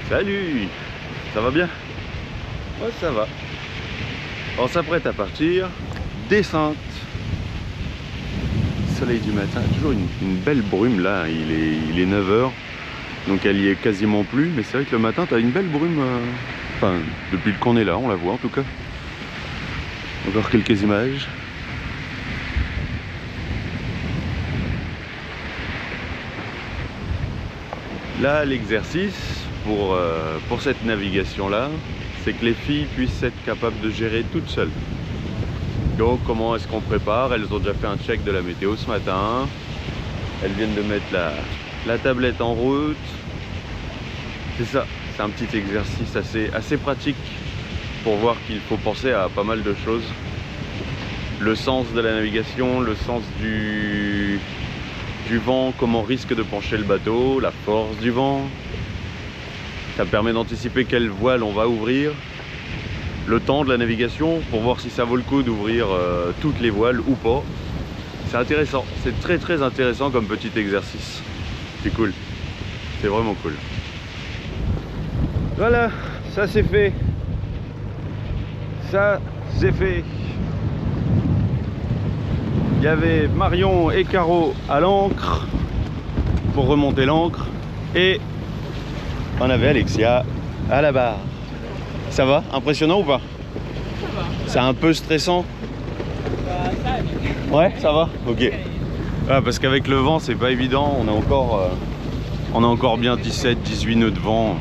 Salut! Ça va bien? Ouais, ça va. On s'apprête à partir. Descente. Soleil du matin. Toujours une belle brume là. Il est 9 h. Donc elle y est quasiment plus. Mais c'est vrai que le matin, tu as une belle brume. Enfin, depuis qu'on est là, on la voit en tout cas. Encore quelques images. Là, l'exercice pour cette navigation-là, c'est que les filles puissent être capables de gérer toutes seules. Donc, comment est-ce qu'on prépare? Elles ont déjà fait un check de la météo ce matin. Elles viennent de mettre la tablette en route. C'est ça, c'est un petit exercice assez pratique pour voir qu'il faut penser à pas mal de choses. Le sens de la navigation, le sens du vent, comment risque de pencher le bateau, la force du vent. Ça permet d'anticiper quelle voile on va ouvrir, le temps de la navigation pour voir si ça vaut le coup d'ouvrir toutes les voiles ou pas. C'est intéressant, c'est très intéressant comme petit exercice. C'est cool, c'est vraiment cool. Voilà, ça c'est fait. Ça c'est fait. Il y avait Marion et Caro à l'ancre pour remonter l'ancre et on avait Alexia à la barre. Ça va? Impressionnant ou pas? Ça va. C'est un peu stressant? Ça allait. Ouais, ça va? Ok. Ah, parce qu'avec le vent, c'est pas évident. On a encore bien 17-18 nœuds de vent.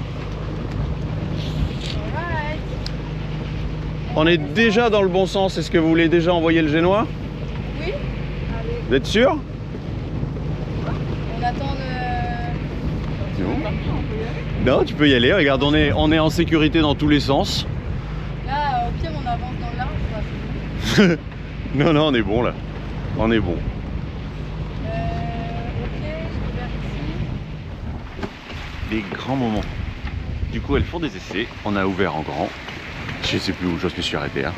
On est déjà dans le bon sens. Est-ce que vous voulez déjà envoyer le génois? Oui. Vous êtes sûr? On attend Non, tu peux y aller. Regarde, on est en sécurité dans tous les sens. Là, au pire, on avance dans le large. Non, on est bon là. On est bon. Ok, je vais vers ici. Des grands moments. Du coup, elles font des essais. On a ouvert en grand. Je sais plus où je me suis arrêté. Hein.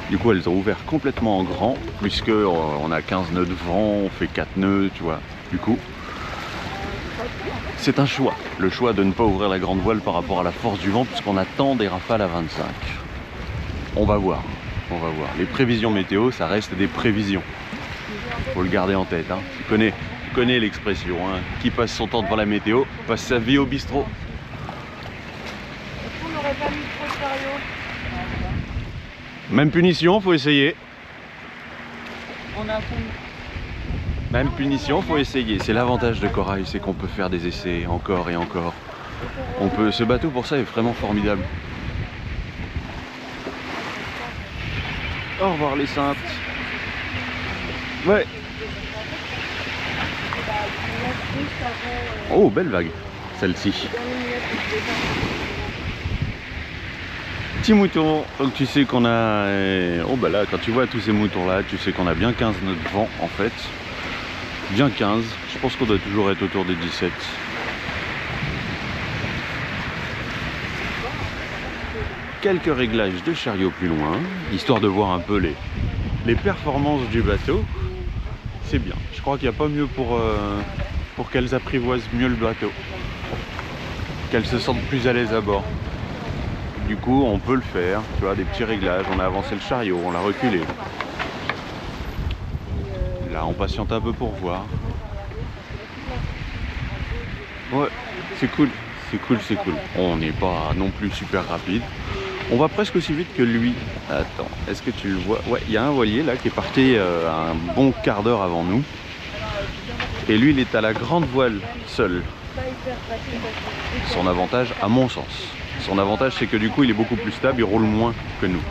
Du coup, elles ont ouvert complètement en grand, puisque on a 15 nœuds de vent, on fait 4 nœuds, tu vois. Du coup, c'est un choix. Le choix de ne pas ouvrir la grande voile par rapport à la force du vent, puisqu'on attend des rafales à 25. On va voir. On va voir. Les prévisions météo, ça reste des prévisions. Faut le garder en tête. Hein. Tu connais l'expression. Hein. Qui passe son temps devant la météo, passe sa vie au bistrot. Est-ce qu'on n'aurait pas mis trop de chariot? Même punition, faut essayer. On a fond. Même punition, faut essayer. C'est l'avantage de Corail, c'est qu'on peut faire des essais encore et encore. Ce bateau pour ça est vraiment formidable. Au revoir les saintes. Ouais. Oh, belle vague, celle-ci. Petit mouton, donc tu sais qu'on a... Oh bah là, quand tu vois tous ces moutons là, tu sais qu'on a bien 15 nœuds de vent en fait. Bien 15, je pense qu'on doit toujours être autour des 17. Quelques réglages de chariot plus loin, histoire de voir un peu les performances du bateau. C'est bien, je crois qu'il n'y a pas mieux pour qu'elles apprivoisent mieux le bateau. Qu'elles se sentent plus à l'aise à bord. Du coup, on peut le faire, tu vois, des petits réglages, on a avancé le chariot, on l'a reculé. Là, on patiente un peu pour voir. Ouais, c'est cool, c'est cool, c'est cool. On n'est pas non plus super rapide. On va presque aussi vite que lui. Attends, est-ce que tu le vois? Ouais, il y a un voilier là qui est parti un bon quart d'heure avant nous. Et lui, il est à la grande voile seul. Son avantage, à mon sens. Son avantage, c'est que du coup, il est beaucoup plus stable, il roule moins que nous.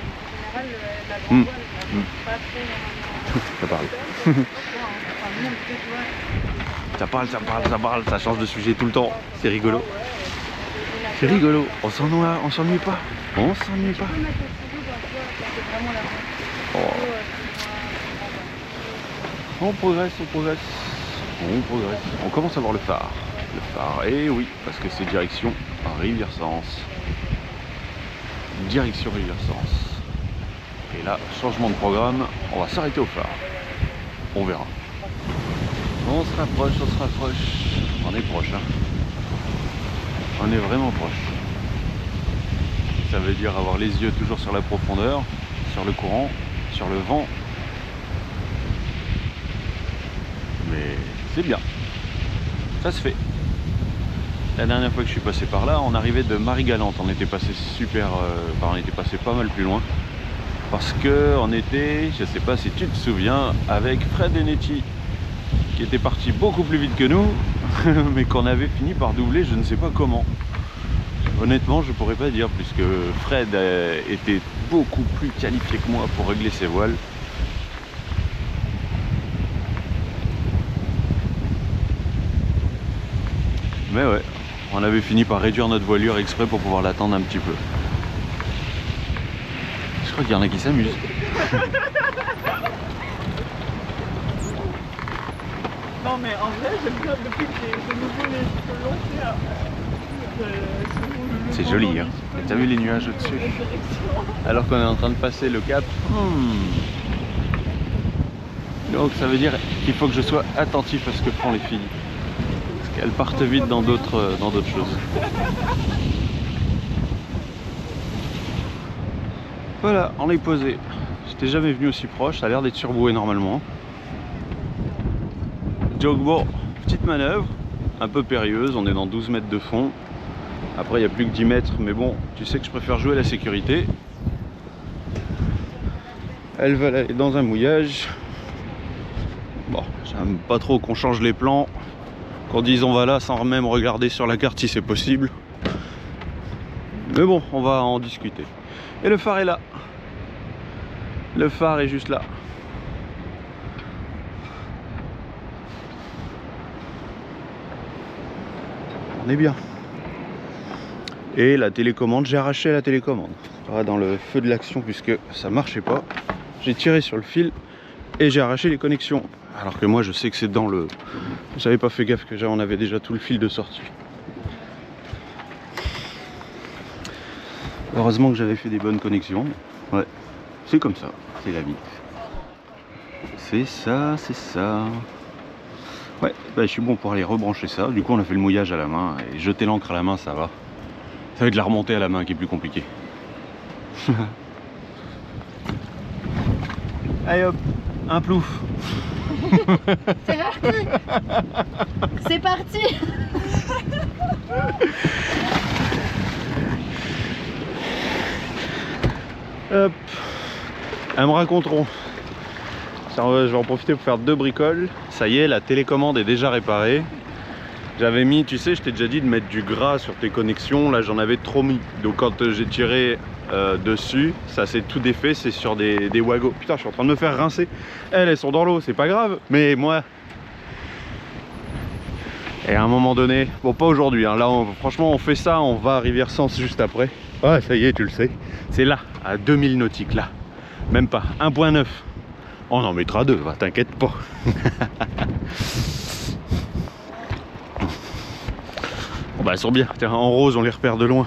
Ça parle. Ça parle, ça change de sujet tout le temps. C'est rigolo. C'est rigolo. On s'ennuie pas. On s'ennuie pas. Oh. On progresse. On commence à voir le phare. Le phare, et oui, parce que c'est direction Rivière-Sens. Direction Rivière-Sens. Et là, changement de programme, on va s'arrêter au phare. On verra. On se rapproche. On est proche. Hein. On est vraiment proche. ça veut dire avoir les yeux toujours sur la profondeur, sur le courant, sur le vent. Mais c'est bien, ça se fait. La dernière fois que je suis passé par là, on arrivait de Marie-Galante, on était passé on était passé pas mal plus loin. Parce que on était, je sais pas si tu te souviens, avec Fred et Nettie, qui était parti beaucoup plus vite que nous, mais qu'on avait fini par doubler, je ne sais pas comment. Honnêtement, je pourrais pas dire, puisque Fred était beaucoup plus qualifié que moi pour régler ses voiles. Mais ouais, on avait fini par réduire notre voilure exprès pour pouvoir l'attendre un petit peu. Je crois qu'il y en a qui s'amusent. Non mais en vrai j'aime bien depuis que j'ai de nouveau les cheveux longs. C'est joli, hein. T'as vu les nuages au-dessus? Alors qu'on est en train de passer le cap. Donc ça veut dire qu'il faut que je sois attentif à ce que font les filles. Parce qu'elles partent vite dans d'autres choses. Voilà, on est posé. J'étais jamais venu aussi proche, ça a l'air d'être surboué normalement. Donc bon, petite manœuvre, un peu périlleuse, on est dans 12 mètres de fond. Après il n'y a plus que 10 mètres, mais bon, tu sais que je préfère jouer à la sécurité. Elles veulent aller dans un mouillage. Bon, j'aime pas trop qu'on change les plans, qu'on dise on va là sans même regarder sur la carte si c'est possible. Mais bon, on va en discuter. Et le phare est là. Le phare est juste là. On est bien. Et la télécommande, j'ai arraché la télécommande. Dans le feu de l'action, puisque ça marchait pas. J'ai tiré sur le fil et j'ai arraché les connexions. Alors que moi je sais que c'est dans le... J'avais pas fait gaffe que on avait déjà tout le fil de sortie. Heureusement que j'avais fait des bonnes connexions. Ouais, c'est comme ça, c'est la vie. C'est ça, c'est ça. Ouais, bah, je suis bon pour aller rebrancher ça. Du coup on a fait le mouillage à la main. Et jeter l'encre à la main, ça va. Ça va être la remontée à la main qui est plus compliquée. Allez hop, un plouf. C'est parti. C'est parti. Hop. Elles me raconteront. Je vais en profiter pour faire 2 bricoles. Ça y est, la télécommande est déjà réparée. J'avais mis, tu sais, je t'ai déjà dit de mettre du gras sur tes connexions. Là, j'en avais trop mis. Donc quand j'ai tiré dessus, ça s'est tout défait. C'est sur des wagos. Putain, je suis en train de me faire rincer. Elles sont dans l'eau, c'est pas grave. Mais moi... Et à un moment donné... Bon, pas aujourd'hui. Hein. Là, franchement, on fait ça. On va à Rivière-Sens juste après. Ah, ça y est, tu le sais. C'est là, à 2000 nautiques, là. Même pas. 1.9. On en mettra 2, va, t'inquiète pas. Bon, bah, elles sont bien. Tiens, en rose, on les repère de loin.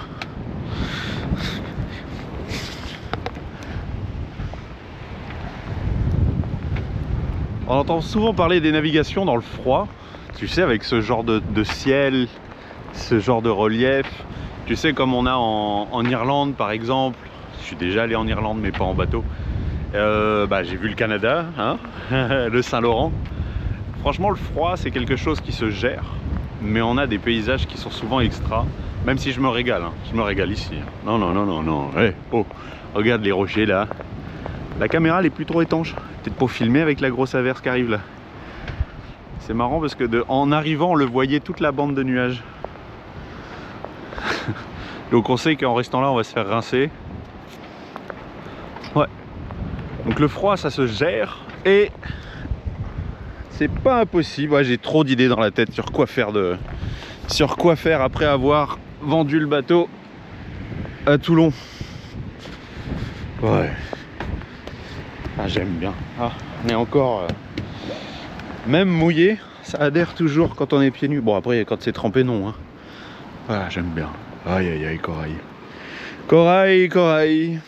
On entend souvent parler des navigations dans le froid. Tu sais, avec ce genre de ciel, ce genre de relief. Tu sais, comme on a en Irlande, par exemple. Je suis déjà allé en Irlande, mais pas en bateau. J'ai vu le Canada, hein, le Saint-Laurent. Franchement, le froid, c'est quelque chose qui se gère. Mais on a des paysages qui sont souvent extra. Même si je me régale, hein. Je me régale ici. Non, non, non, non, non. Hey, oh, regarde les rochers là. La caméra, elle est plus trop étanche. Peut-être pour filmer avec la grosse averse qui arrive là. C'est marrant parce que en arrivant, on le voyait toute la bande de nuages. Donc on sait qu'en restant là, on va se faire rincer. Ouais. Donc le froid, ça se gère. Et c'est pas impossible. Ouais, j'ai trop d'idées dans la tête sur quoi faire après avoir vendu le bateau à Toulon. Ouais. Ah, j'aime bien. Ah, on est encore... Même mouillé, ça adhère toujours quand on est pieds nus. Bon, après, quand c'est trempé, non. Hein. Voilà, j'aime bien. Aïe, aïe, aïe, corail. Corail, corail.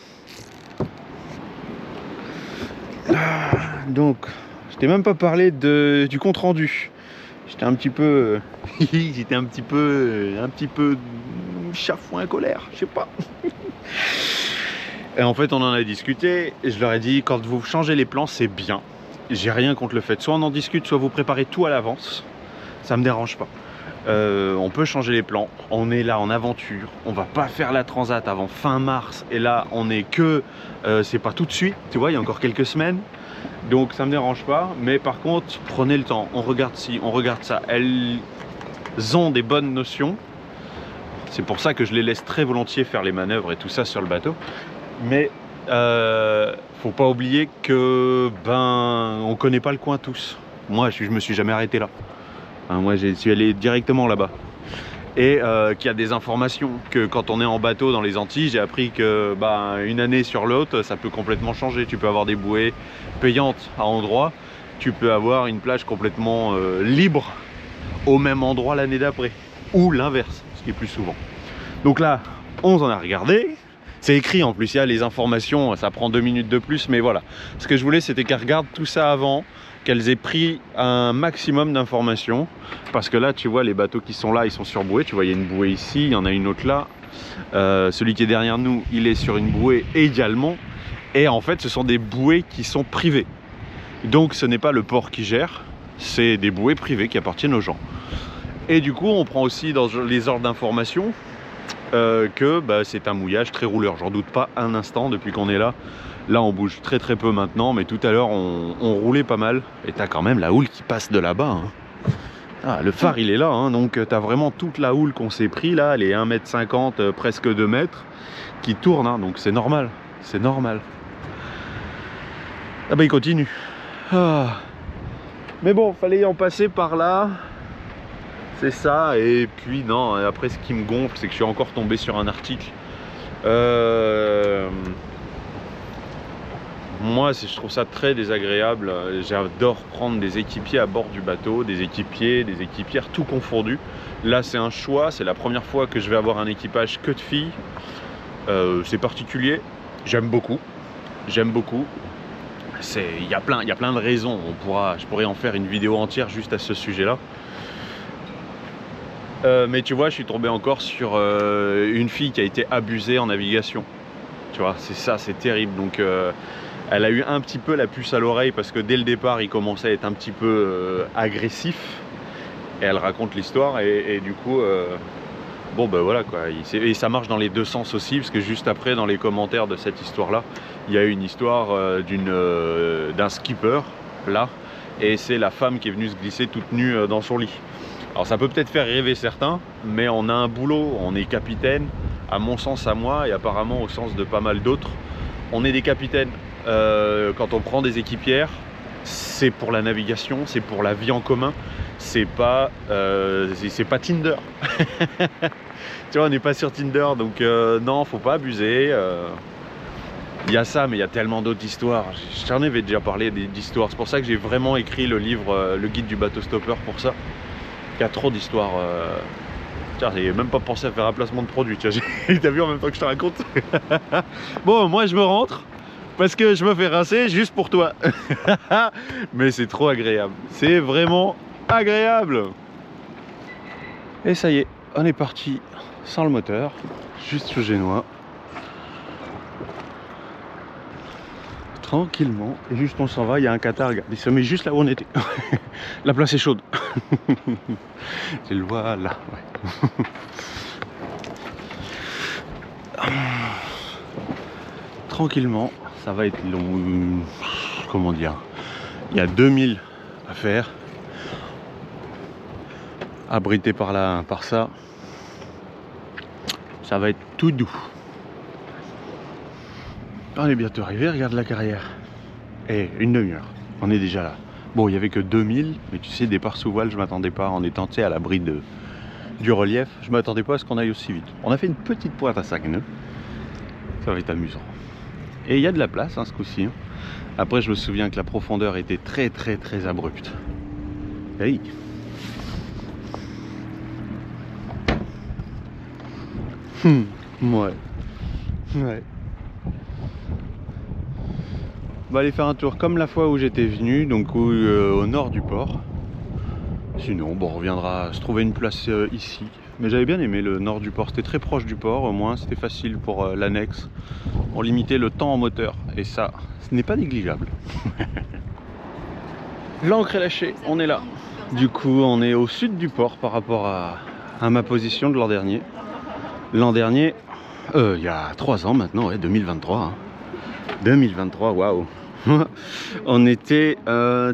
Ah, donc, je t'ai même pas parlé du compte rendu. J'étais un petit peu... J'étais un petit peu chafouin colère, je sais pas. Et en fait on en a discuté et je leur ai dit quand vous changez les plans c'est bien. J'ai rien contre le fait, soit on en discute, soit vous préparez tout à l'avance, ça me dérange pas. On peut changer les plans, on est là en aventure, on va pas faire la transat avant fin mars et là on est que, c'est pas tout de suite, tu vois, il y a encore quelques semaines. Donc ça me dérange pas, mais par contre prenez le temps, on regarde ci, on regarde ça. Elles ont des bonnes notions, c'est pour ça que je les laisse très volontiers faire les manœuvres et tout ça sur le bateau. Mais faut pas oublier que on connaît pas le coin tous. Moi je me suis jamais arrêté là. Moi je suis allé directement là-bas. Et qu'il y a des informations que quand on est en bateau dans les Antilles, j'ai appris que une année sur l'autre, ça peut complètement changer. Tu peux avoir des bouées payantes à endroits, tu peux avoir une plage complètement libre au même endroit l'année d'après, ou l'inverse, ce qui est plus souvent. Donc là, on en a regardé. C'est écrit en plus, il y a les informations, ça prend 2 minutes de plus, mais voilà. Ce que je voulais, c'était qu'elles regardent tout ça avant, qu'elles aient pris un maximum d'informations. Parce que là, tu vois, les bateaux qui sont là, ils sont sur bouée. Tu vois, il y a une bouée ici, il y en a une autre là. Celui qui est derrière nous, il est sur une bouée également. Et en fait, ce sont des bouées qui sont privées. Donc, ce n'est pas le port qui gère, c'est des bouées privées qui appartiennent aux gens. Et du coup, on prend aussi dans les ordres d'information que c'est un mouillage très rouleur. J'en doute pas un instant depuis qu'on est là. Là on bouge très peu maintenant, mais tout à l'heure on roulait pas mal. Et t'as quand même la houle qui passe de là-bas. Ah, le phare il est là, donc t'as vraiment toute la houle qu'on s'est pris là, les 1,50 m, presque 2 mètres, qui tourne, donc c'est normal, c'est normal. Ah il continue. Ah. Mais bon, fallait en passer par là. C'est ça, et puis non, après ce qui me gonfle, c'est que je suis encore tombé sur un article. Moi, je trouve ça très désagréable. J'adore prendre des équipiers à bord du bateau, des équipiers, des équipières, tout confondu. Là, c'est un choix, c'est la première fois que je vais avoir un équipage que de filles. C'est particulier, j'aime beaucoup. J'aime beaucoup. Il y a plein de raisons. Je pourrais en faire une vidéo entière juste à ce sujet-là. Mais tu vois, je suis tombé encore sur une fille qui a été abusée en navigation. Tu vois, c'est ça, c'est terrible. Donc, elle a eu un petit peu la puce à l'oreille parce que dès le départ, il commençait à être un petit peu agressif. Et elle raconte l'histoire et du coup, voilà quoi. Et ça marche dans les deux sens aussi parce que juste après, dans les commentaires de cette histoire-là, il y a eu une histoire d'un skipper là. Et c'est la femme qui est venue se glisser toute nue dans son lit. Alors ça peut peut-être faire rêver certains, mais on a un boulot, on est capitaine, à mon sens à moi, et apparemment au sens de pas mal d'autres. On est des capitaines. Quand on prend des équipières, c'est pour la navigation, c'est pour la vie en commun, c'est pas Tinder. Tu vois, on n'est pas sur Tinder, donc non, faut pas abuser. Il y a ça, mais il y a tellement d'autres histoires. J'en avais déjà parlé d'histoires, c'est pour ça que j'ai vraiment écrit le livre, le guide du bateau stopper pour ça. Il y a trop d'histoires. Tiens, j'ai même pas pensé à faire un placement de produit. T'as vu en même temps que je te raconte. Bon, moi je me rentre parce que je me fais rincer juste pour toi. Mais c'est trop agréable. C'est vraiment agréable. Et ça y est, on est parti sans le moteur, juste sous Génois. Tranquillement, et juste on s'en va, il y a un Qatar, regarde, il se met juste là où on était. La place est chaude. C'est le voilà. Ouais. Tranquillement, ça va être long. Comment dire, il y a 2000 à faire. Abrité par là, par ça. Ça va être tout doux. On est bientôt arrivé, regarde la carrière. Et une demi-heure, on est déjà là. Bon, il n'y avait que 2000, mais tu sais, départ sous voile, je m'attendais pas, en étant à l'abri du relief, je m'attendais pas à ce qu'on aille aussi vite. On a fait une petite pointe à 5 nœuds, ça va être amusant. Et il y a de la place, ce coup-ci. Après, je me souviens que la profondeur était très abrupte. Hey. Ouais. On va aller faire un tour comme la fois où j'étais venu, donc au nord du port. Sinon, bon, on reviendra se trouver une place ici, Mais j'avais bien aimé le nord du port, c'était très proche du port, au moins c'était facile pour l'annexe. On limitait le temps en moteur, et ça, ce n'est pas négligeable. L'ancre est lâchée, on est là. Du coup, on est au sud du port par rapport à ma position de l'an dernier. L'an dernier, il y a 3 ans maintenant, ouais, 2023. Hein. 2023, waouh. On était,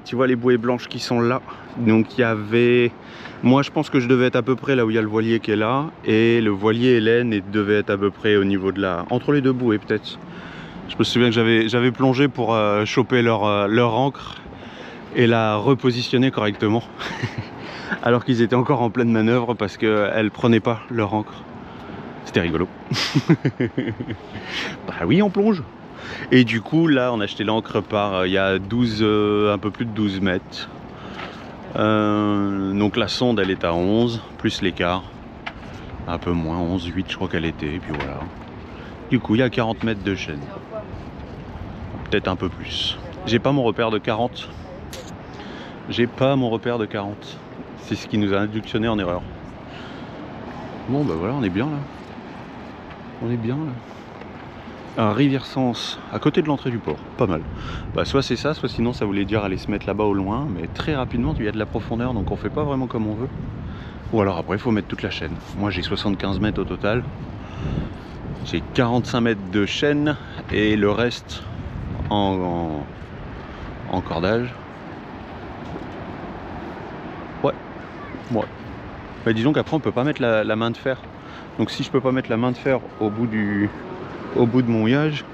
tu vois les bouées blanches qui sont là. Donc il y avait, moi je pense que je devais être à peu près là où il y a le voilier qui est là. Et le voilier Hélène devait être à peu près au niveau de la, entre les deux bouées peut-être. Je me souviens que j'avais plongé pour choper leur ancre et la repositionner correctement. Alors qu'ils étaient encore en pleine manœuvre parce qu'elles prenaient pas leur ancre. C'était rigolo. Bah oui, on plonge. Et du coup, là, on a acheté l'ancre par, il y a 12, un peu plus de 12 mètres. Donc la sonde, elle est à 11, plus l'écart. Un peu moins, 11, 8, je crois qu'elle était. Et puis voilà. Du coup, il y a 40 mètres de chaîne. Peut-être un peu plus. J'ai pas mon repère de 40. J'ai pas mon repère de 40. C'est ce qui nous a inductionné en erreur. Bon, bah voilà, on est bien là. On est bien là. Un Rivière-Sens, à côté de l'entrée du port, pas mal. Bah soit c'est ça, soit sinon ça voulait dire aller se mettre là-bas au loin, mais très rapidement il y a de la profondeur, donc on fait pas vraiment comme on veut. Ou alors après il faut mettre toute la chaîne. Moi j'ai 75 mètres au total. J'ai 45 mètres de chaîne et le reste en cordage. Ouais. Bah disons qu'après on peut pas mettre la main de fer. Donc si je peux pas mettre la main de fer au bout de mon mouillage,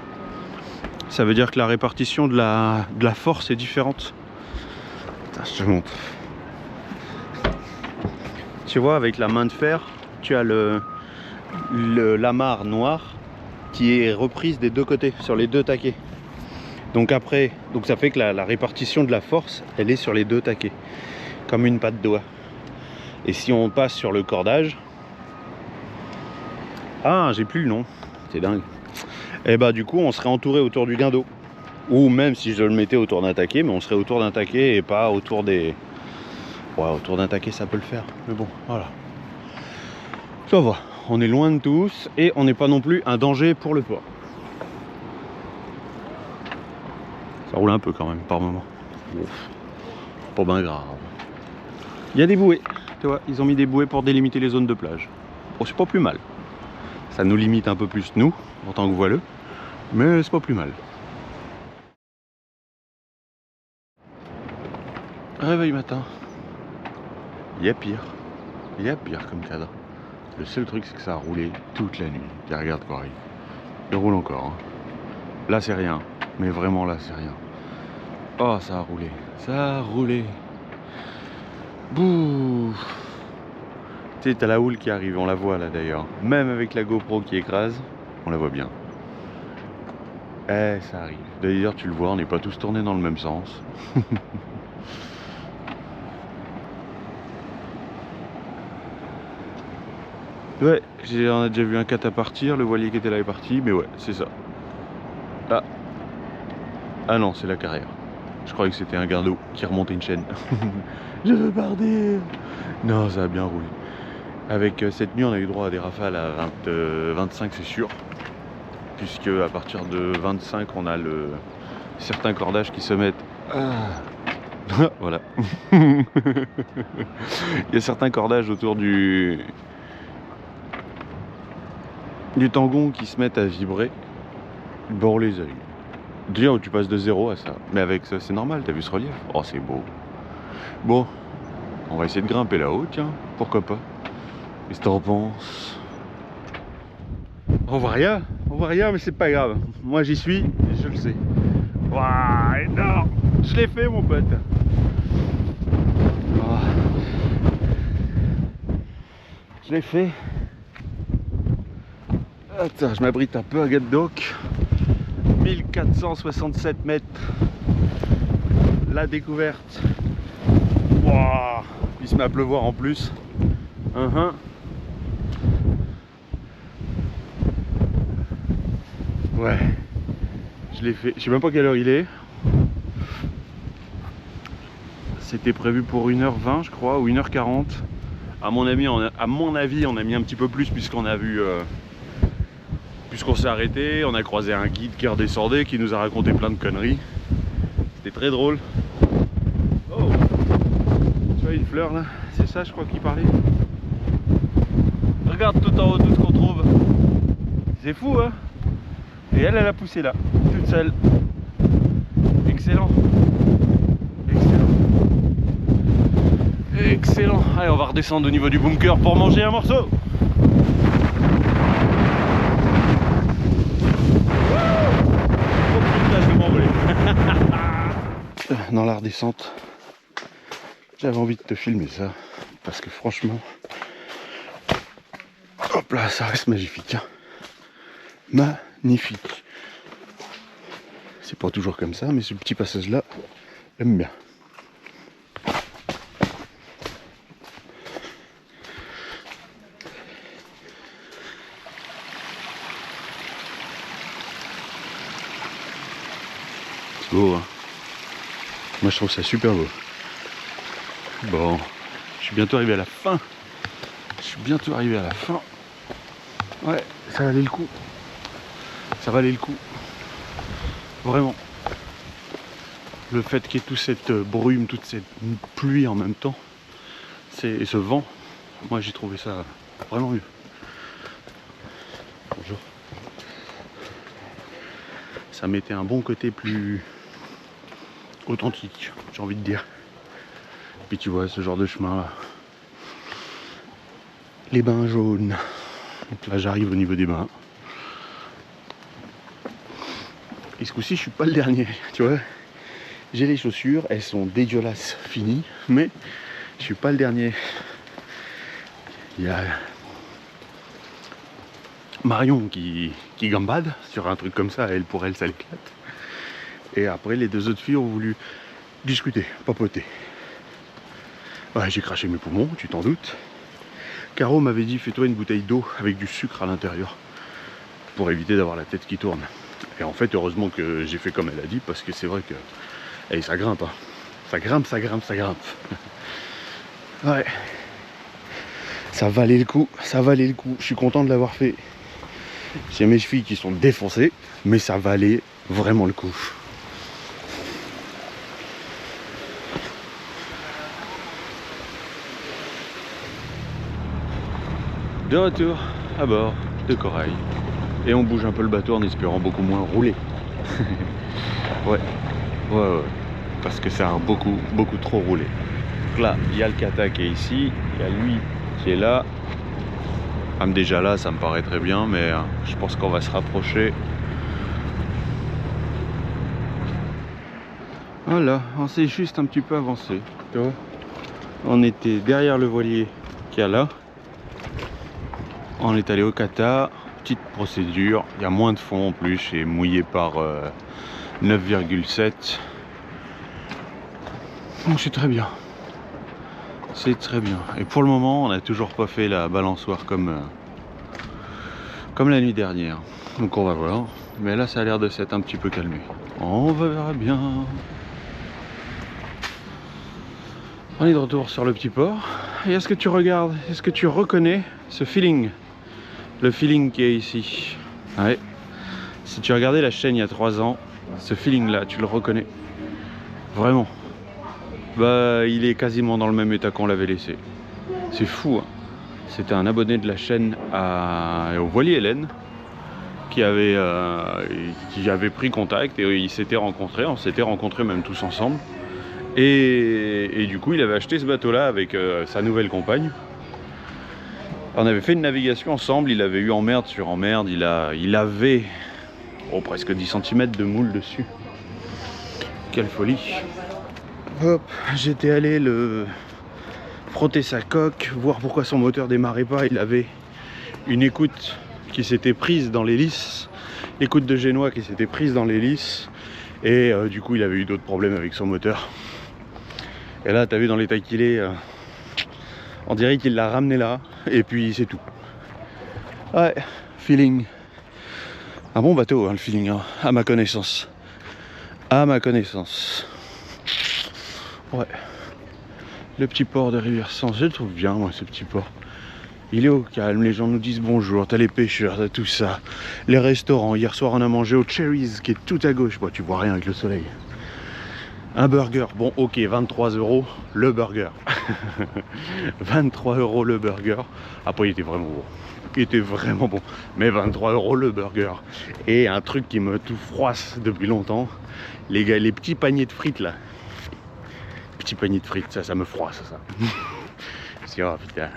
ça veut dire que la répartition de la force est différente. Putain, je te montre. Tu vois, avec la main de fer, tu as l'amarre noire qui est reprise des deux côtés, sur les deux taquets. Donc après, ça fait que la répartition de la force, elle est sur les deux taquets, comme une patte doigt. Et si on passe sur le cordage, ah, j'ai plus le nom, c'est dingue. Et bah du coup on serait entouré autour du guindeau. Ou même si je le mettais autour d'un taquet, mais on serait autour d'un taquet et pas autour des... Ouais, autour d'un taquet ça peut le faire, mais bon, voilà. Ça va, on est loin de tous et on n'est pas non plus un danger pour le port. Ça roule un peu quand même par moment. Ouf. Pas bien grave. Il y a des bouées, tu vois, ils ont mis des bouées pour délimiter les zones de plage. Bon, c'est pas plus mal. Ça nous limite un peu plus nous, en tant que voileux, mais c'est pas plus mal. Réveil matin. Il y a pire comme cadre. Le seul truc c'est que ça a roulé toute la nuit. Et regarde quoi, il roule encore. Hein. Là c'est rien, mais vraiment là c'est rien. Oh ça a roulé, ça a roulé. Bouh. Tu sais, t'as la houle qui arrive, on la voit là d'ailleurs. Même avec la GoPro qui écrase, on la voit bien. Eh, ça arrive. D'ailleurs, tu le vois, on n'est pas tous tournés dans le même sens. Ouais, on a déjà vu un 4 à partir, le voilier qui était là est parti, mais ouais, c'est ça. Ah. Ah non, c'est la carrière. Je croyais que c'était un guindeau qui remontait une chaîne. Je veux partir. Non, ça a bien roulé. Avec cette nuit, on a eu droit à des rafales à 25, c'est sûr. Puisque à partir de 25, on a certains cordages qui se mettent... Ah. Voilà. Il y a certains cordages autour du tangon qui se mettent à vibrer. Bon les yeux. Dire où tu passes de 0 à ça. Mais avec ça, c'est normal, t'as vu ce relief? Oh, c'est beau. Bon, on va essayer de grimper là-haut, tiens, pourquoi pas. Qu'est-ce que t'en penses? On voit rien, mais c'est pas grave. Moi j'y suis, je le sais. Waouh, énorme! Je l'ai fait, mon pote. Oh. Je l'ai fait. Attends, je m'abrite un peu à Gaddock. 1467 mètres. La découverte. Waouh! Il se met à pleuvoir en plus. Ouais, je l'ai fait. Je sais même pas quelle heure il est. C'était prévu pour 1h20 je crois, ou 1h40. À mon avis, on a mis un petit peu plus puisqu'on a vu... puisqu'on s'est arrêté, on a croisé un guide qui redescendait, qui nous a raconté plein de conneries. C'était très drôle. Oh, tu vois une fleur là? C'est ça je crois qu'il parlait. Regarde tout en haut tout ce qu'on trouve. C'est fou hein. Et elle a poussé là, toute seule. Excellent. Excellent. Excellent. Allez, on va redescendre au niveau du bunker pour manger un morceau. Dans la redescente, j'avais envie de te filmer ça parce que franchement, hop là, ça reste magnifique, hein. Magnifique. C'est pas toujours comme ça, mais ce petit passage là, j'aime bien. C'est beau, hein. Moi je trouve ça super beau. Bon, je suis bientôt arrivé à la fin. Ouais, ça valait le coup. Ça valait le coup. Vraiment. Le fait qu'il y ait toute cette brume, toute cette pluie en même temps, et ce vent, moi j'ai trouvé ça vraiment mieux. Bonjour. Ça mettait un bon côté plus authentique, j'ai envie de dire. Puis tu vois ce genre de chemin là, les bains jaunes. Donc là j'arrive au niveau des bains. Et ce coup-ci je suis pas le dernier, tu vois. J'ai les chaussures, elles sont dégueulasses, finies, mais je suis pas le dernier. Il y a Marion qui gambade sur un truc comme ça, pour elle ça l'éclate. Et après les deux autres filles ont voulu discuter, papoter. Ouais, j'ai craché mes poumons, tu t'en doutes. Caro m'avait dit fais-toi une bouteille d'eau avec du sucre à l'intérieur pour éviter d'avoir la tête qui tourne. Et en fait heureusement que j'ai fait comme elle a dit parce que c'est vrai que ça grimpe, hein. Ça grimpe. Ouais. Ça valait le coup. Je suis content de l'avoir fait. J'ai mes chevilles qui sont défoncées, mais ça valait vraiment le coup. De retour à bord de Corail. Et on bouge un peu le bateau en espérant beaucoup moins rouler. Ouais. Parce que ça a beaucoup trop roulé. Donc là, il y a le kata qui est ici, il y a lui qui est là. Même déjà là, ça me paraît très bien, mais je pense qu'on va se rapprocher. Voilà, on s'est juste un petit peu avancé. Tu vois, on était derrière le voilier qu'il y a là. On est allé au kata, petite procédure. Il y a moins de fond en plus, et mouillé par 9,7. Donc c'est très bien. C'est très bien. Et pour le moment, on n'a toujours pas fait la balançoire comme la nuit dernière. Donc on va voir. Mais là, ça a l'air de s'être un petit peu calmé. On verra bien. On est de retour sur le petit port. Et est-ce que tu regardes, est-ce que tu reconnais ce feeling? Le feeling qui est ici. Ouais. Si tu regardais la chaîne il y a 3 ans, ce feeling-là, tu le reconnais. Vraiment. Bah, il est quasiment dans le même état qu'on l'avait laissé. C'est fou, hein. C'était un abonné de la chaîne au voilier Hélène qui avait pris contact et ils s'étaient rencontrés. On s'était rencontrés même tous ensemble. Et du coup, il avait acheté ce bateau-là avec sa nouvelle compagne. On avait fait une navigation ensemble. Il avait eu emmerde sur emmerde. Il avait presque 10 cm de moule dessus. Quelle folie! Hop, j'étais allé le frotter sa coque, voir pourquoi son moteur démarrait pas. Il avait une écoute qui s'était prise dans l'hélice, l'écoute de génois qui s'était prise dans l'hélice, et du coup il avait eu d'autres problèmes avec son moteur. Et là, t'as vu dans l'état qu'il est, on dirait qu'il l'a ramené là, et puis c'est tout. Ouais, feeling. Un bon bateau, hein, le feeling, hein, à ma connaissance. À ma connaissance. Ouais. Le petit port de Riversens, je le trouve bien moi ce petit port. Il est au calme, les gens nous disent bonjour, t'as les pêcheurs, t'as tout ça. Les restaurants, hier soir on a mangé au Cherries qui est tout à gauche. Bon, tu vois rien avec le soleil. Un burger, bon ok, 23 € le burger. 23 € le burger. Après il était vraiment bon. Il était vraiment bon. Mais 23 € le burger. Et un truc qui me tout froisse depuis longtemps. Les gars, les petits paniers de frites là. Petits paniers de frites, ça me froisse ça. C'est grave, putain.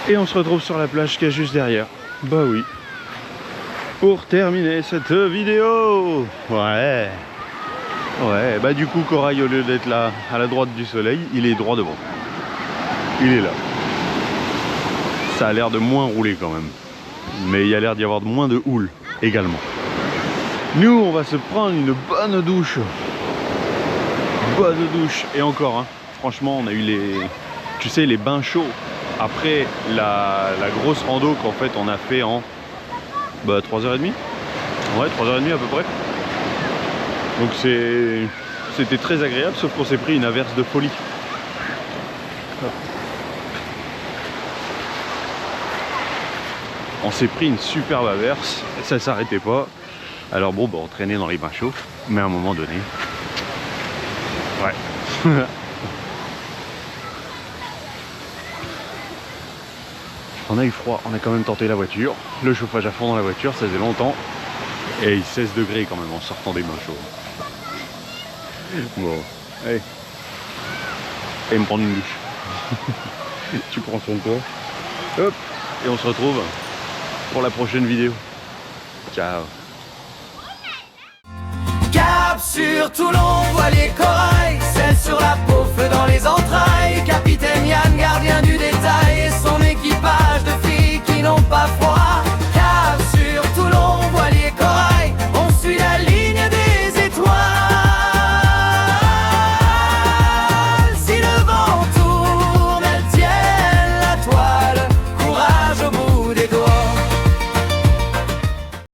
Et on se retrouve sur la plage qui est juste derrière. Bah oui. Pour terminer cette vidéo. Ouais. Ouais, bah du coup Corail, au lieu d'être là à la droite du soleil, il est droit devant. Il est là. Ça a l'air de moins rouler quand même. Mais il y a l'air d'y avoir moins de houle également. Nous, on va se prendre une bonne douche. Bonne douche. Et encore, hein, franchement, on a eu les... Tu sais, les bains chauds. Après la grosse rando qu'en fait on a fait en 3h30. Ouais, 3h30 à peu près. Donc c'était très agréable, sauf qu'on s'est pris une averse de folie. On s'est pris une superbe averse, et ça s'arrêtait pas. Alors bon, on traînait dans les bains chauds, mais à un moment donné... Ouais. On a eu froid, on a quand même tenté la voiture. Le chauffage à fond dans la voiture, ça faisait longtemps. Et il 16 degrés quand même en sortant des bains chauds. Bon, allez. Et me prendre une douche. Tu prends soin de toi. Hop. Et on se retrouve pour la prochaine vidéo. Ciao. Cap sur Toulon, voilier corail, celle sur la peau, feu dans les entrailles. Capitaine Yann, gardien du détail, et son équipage de filles.